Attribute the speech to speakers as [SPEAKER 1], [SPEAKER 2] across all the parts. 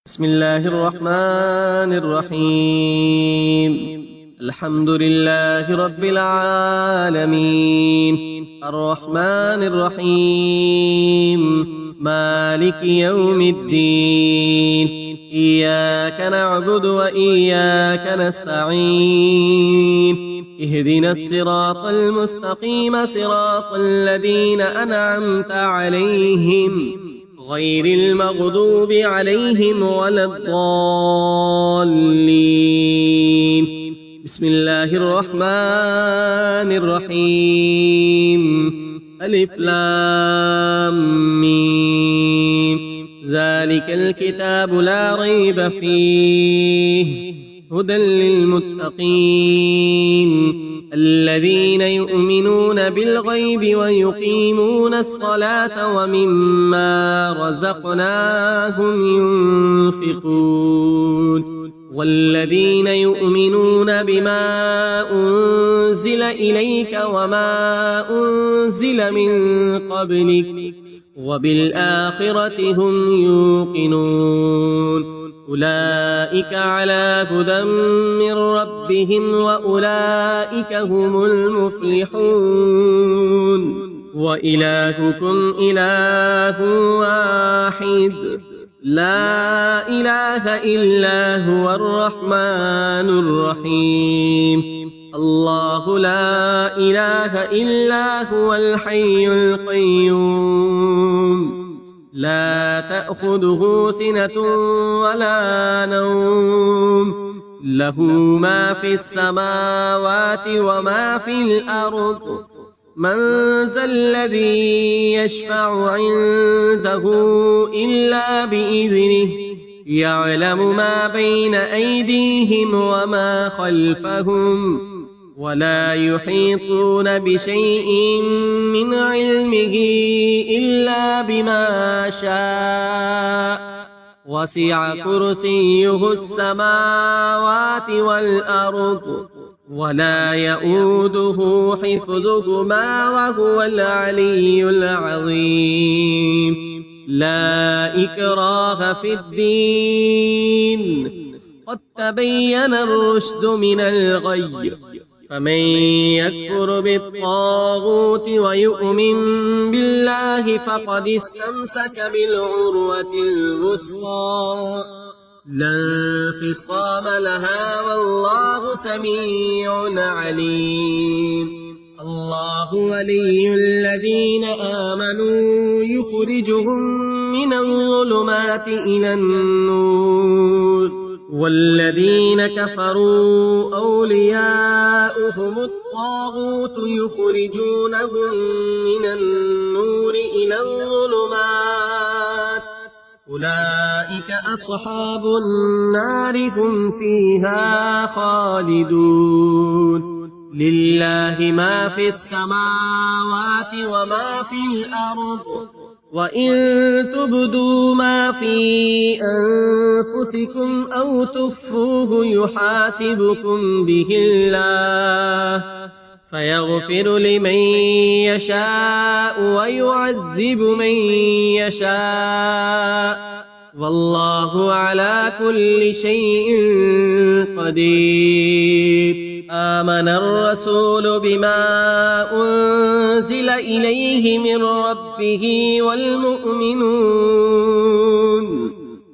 [SPEAKER 1] بسم الله الرحمن الرحيم. الحمد لله رب العالمين، الرحمن الرحيم، مالك يوم الدين. إياك نعبد وإياك نستعين. اهدنا الصراط المستقيم، صراط الذين أنعمت عليهم غير المغضوب عليهم ولا الضالين. بسم الله الرحمن الرحيم. ألف لام ميم. ذلك الكتاب لا ريب فيه، هدى للمتقين الذين يؤمنون بالغيب ويقيمون الصلاة ومما رزقناهم ينفقون والذين يؤمنون بما أنزل إليك وما أنزل من قبلك وبالآخرة هم يوقنون. أولئك على هدى من ربهم وأولئك هم المفلحون. وإلهكم إله واحد، لا إله إلا هو الرحمن الرحيم. الله لا إله إلا هو الحي القيوم، لا تأخذه سنة ولا نوم، له ما في السماوات وما في الأرض. من ذا الذي يشفع عنده إلا بإذنه، يعلم ما بين أيديهم وما خلفهم، ولا يحيطون بشيء من علمه إلا بما شاء. وسع كرسيه السماوات والأرض، ولا يؤوده حفظهما وهو العلي العظيم. لا إكراه في الدين، قد تبين الرشد من الغي. فمن يكفر بالطاغوت ويؤمن بالله فقد استمسك بالعروة الوثقى، لا انفصام لها، والله سميع عليم. الله ولي الذين آمنوا يخرجهم من الظلمات إلى النور، والذين كفروا أولياؤهم الطاغوت يخرجونهم من النور إلى الظلمات. أولئك أصحاب النار، هم فيها خالدون. لله ما في السماوات وما في الأرض، وإن تبدوا ما في أنفسكم أو تخفوه يحاسبكم به الله، فيغفر لمن يشاء ويعذب من يشاء، والله على كل شيء قدير. آمن الرسول بما أنزل إليه من ربه والمؤمنون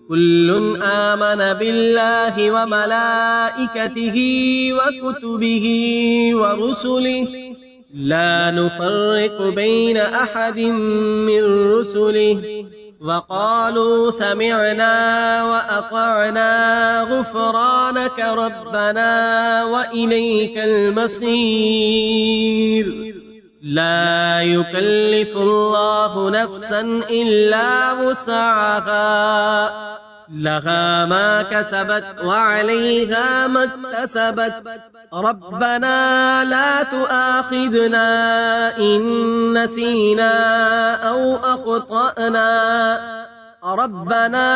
[SPEAKER 1] كل آمن بالله وملائكته وكتبه ورسله، لا نفرق بين أحد من رسله، وقالوا سمعنا وأطعنا غفرانك ربنا وإليك المصير. لا يكلف الله نفسا إلا وسعها، لها ما كسبت وعليها ما اكتسبت. ربنا لا تؤاخذنا إن نسينا أو أخطأنا، ربنا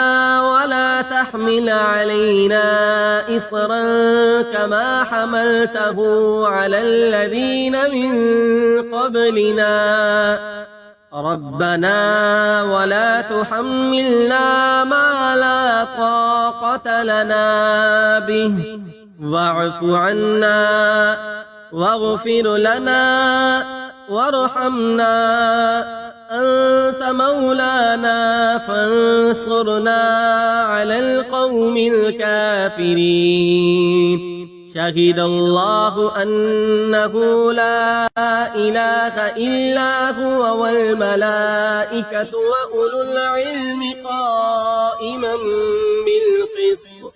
[SPEAKER 1] ولا تحمل علينا إصرا كما حملته على الذين من قبلنا. ربنا ولا تحملنا ما لا طاقة لنا به واعف عنا واغفر لنا وارحمنا أنت مولانا فانصرنا على القوم الكافرين. شهد الله أنه لا إله إلا هو والملائكة وأولو العلم قائما بالقسط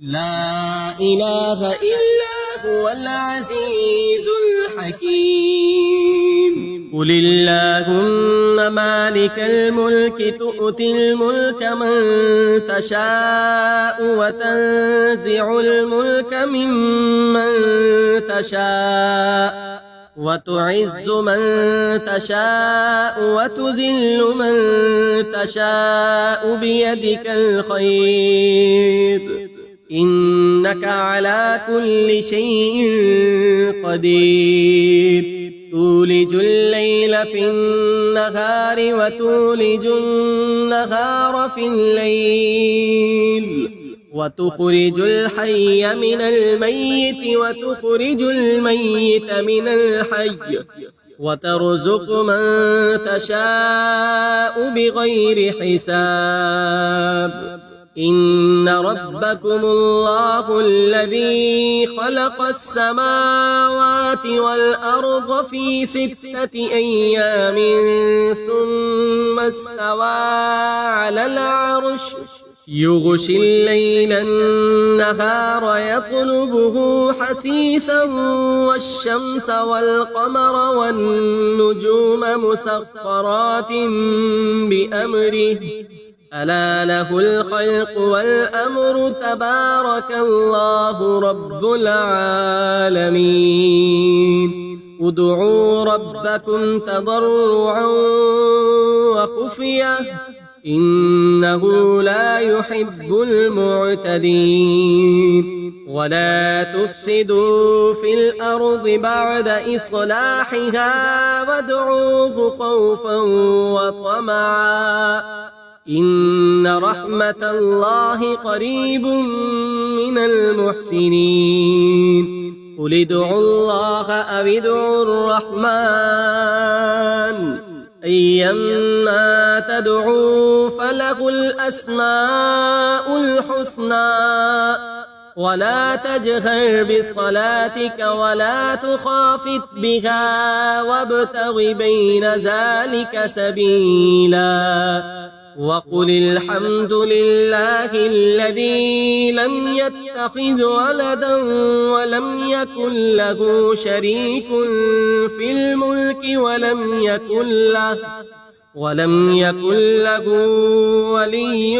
[SPEAKER 1] لا إله إلا هو العزيز الحكيم. قل اللهم مالك الملك تؤتي الملك من تشاء وتنزع الملك ممن تشاء وتعز من تشاء وتذل من تشاء بيدك الخير إنك على كل شيء قدير. تولج الليل في النهار وتولج النهار في الليل وتخرج الحي من الميت وتخرج الميت من الحي وترزق من تشاء بغير حساب. إن ربكم الله الذي خلق السماوات والأرض في 6 أيام ثم استوى على العرش يغشي الليل النهار يطلبه حثيثا والشمس والقمر والنجوم مسخرات بأمره ألا له الخلق والأمر تبارك الله رب العالمين. ادعوا ربكم تضرعا وخفية إنه لا يحب المعتدين. ولا تفسدوا في الأرض بعد إصلاحها وادعوه خوفا وطمعا إن رحمة الله قريب من المحسنين. قل ادعوا الله أو ادعوا الرحمن أيما تدعوا فله الأسماء الحسنى ولا تجهر بصلاتك ولا تخافت بها وابتغ بين ذلك سبيلا. وقل الحمد لله الذي لم يتخذ ولدا ولم يكن له شريك في الملك ولم يكن له ولي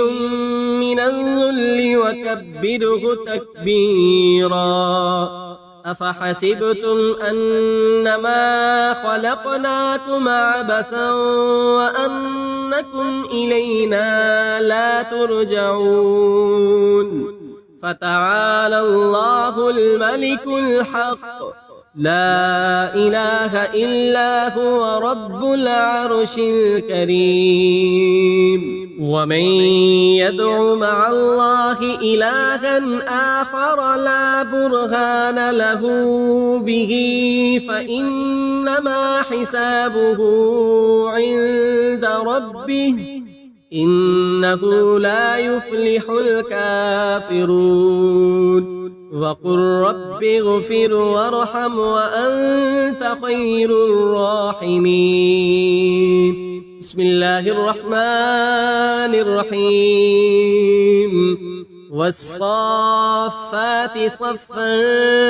[SPEAKER 1] من الذل وكبره تكبيرا. أفحسبتم أنما خلقناكم عبثا وأنكم إلينا لا ترجعون. فتعالى الله الملك الحق لا إله إلا هو رب العرش الكريم. ومن يدع مع الله إلها آخر لا برهان له به فإنما حسابه عند ربه إنه لا يفلح الكافرون. وقل رب اغفر وارحم وأنت خير الراحمين. بسم الله الرحمن الرحيم. والصافات صفا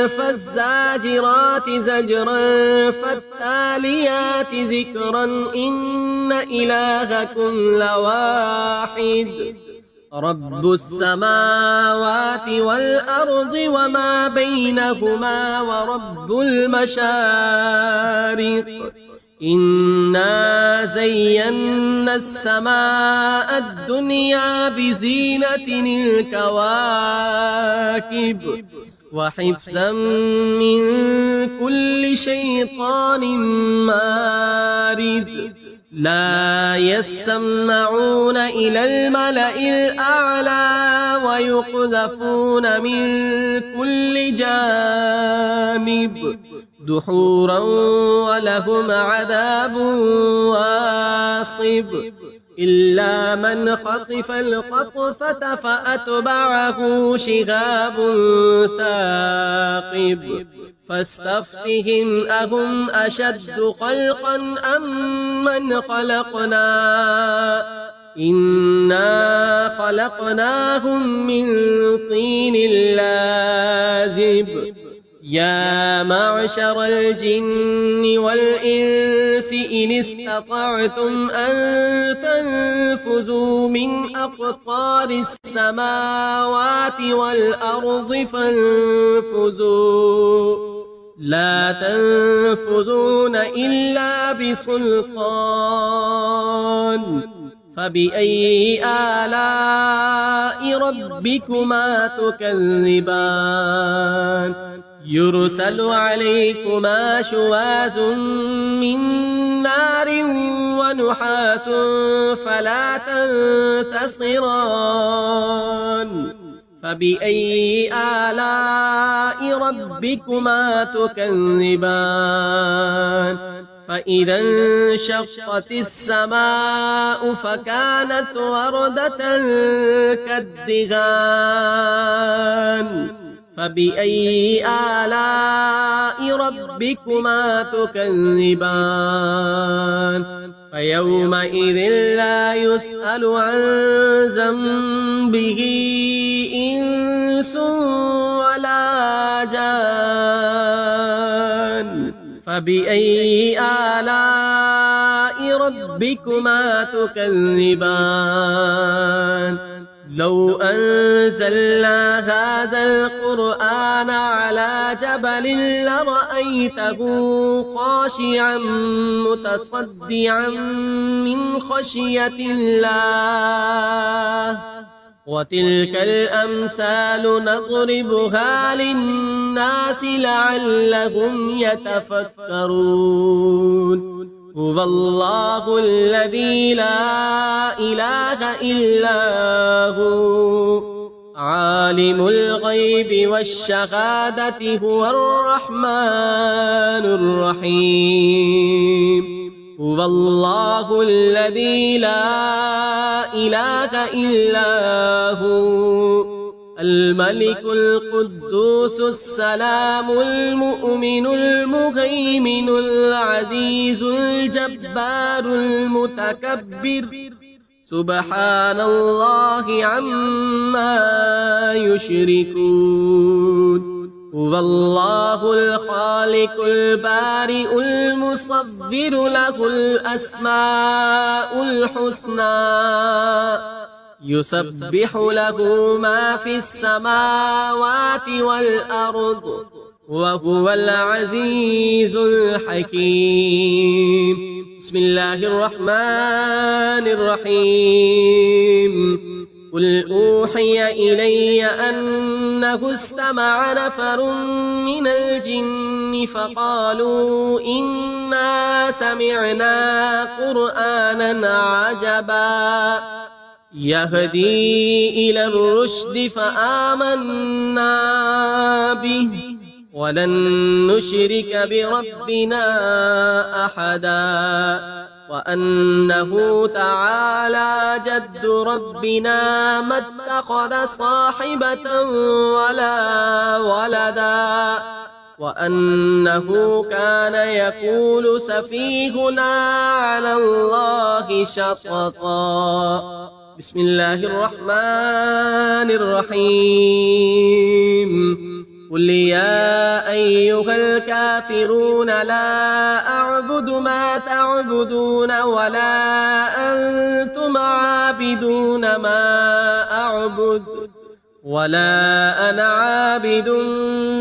[SPEAKER 1] فالزاجرات زجرا فالتاليات ذكرا إن إلهكم لواحد رب السماوات والأرض وما بينهما ورب المشارق إنا زينا السماء الدنيا بزينة الكواكب وحفظا من كل شيطان مارد لا يسمعون إلى الملأ الأعلى ويقذفون من كل جانب دحورا ولهم عذاب واصب إلا من خطف الخطفة فأتبعه شهاب ثاقب فاستفتهم أهم أشد خلقا أم من خلقنا إنا خلقناهم من طين لازب يا معشر الجن والإنس إن استطعتم أن تنفذوا من أقطار السماوات والأرض فانفذوا لا تنفذون إلا بسلطان فبأي آلاء ربكما تكذبان يرسل عليكما شواظ من نار ونحاس فلا تنتصران فبأي آلاء ربكما تكذبان فإذا انشقت السماء فكانت وردة كالدهان فبأي آلاء ربكما تكذبان فيومئذ لا يسأل عن ذنبه إنس ولا جان فبأي آلاء ربكما تكذبان لو أنزلنا هذا القرآن على جبل لرأيته خاشعا متصدعا من خشية الله وتلك الأمثال نضربها للناس لعلهم يتفكرون هو الله الذي لا إله إلا هو عالم الغيب والشهادة هو الرحمن الرحيم هو الله الذي لا إله إلا هو الملك القدوس السلام المؤمن المهيمن العزيز الجبار المتكبر سبحان الله عما يشركون هو الله الخالق البارئ المصور له الأسماء الحسنى يسبح له ما في السماوات والأرض وهو العزيز الحكيم بسم الله الرحمن الرحيم قل أوحي إلي أنه استمع نفر من الجن فقالوا إنا سمعنا قرآنا عجبا يهدي إلى الرشد فآمنا به ولن نشرك بربنا أحدا وأنه تعالى جد ربنا ما اتخذ صاحبة ولا ولدا وأنه كان يقول سفيهنا على الله شططا بسم الله الرحمن الرحيم قل يا أيها الكافرون لا أعبد ما تعبدون ولا أنتم عابدون ما أعبد ولا أنا عابد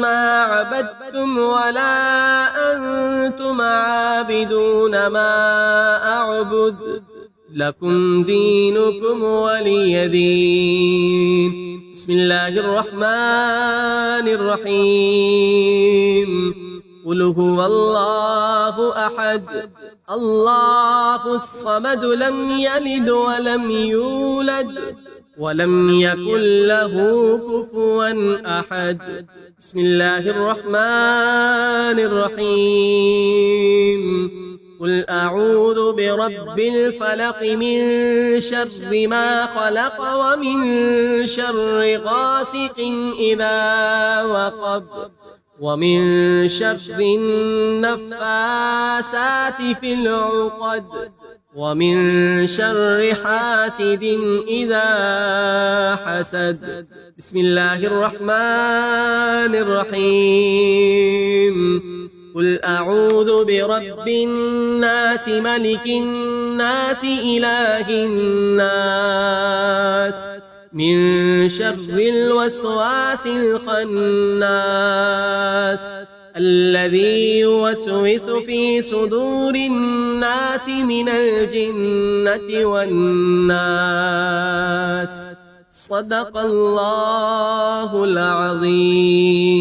[SPEAKER 1] ما عبدتم ولا أنتم عابدون ما أعبد لكم دينكم ولي دين بسم الله الرحمن الرحيم قل هو الله أحد الله الصمد لم يلد ولم يولد ولم يكن له كفوا أحد. بسم الله الرحمن الرحيم. قل أعوذ برب الفلق من شر ما خلق ومن شر غاسق إذا وقب ومن شر النفاسات في العقد ومن شر حاسد إذا حسد. بسم الله الرحمن الرحيم. قل أعوذ برب الناس ملك الناس إله الناس من شر الوسواس الخناس الذي يوسوس في صدور الناس من الجنة والناس. صدق الله العظيم.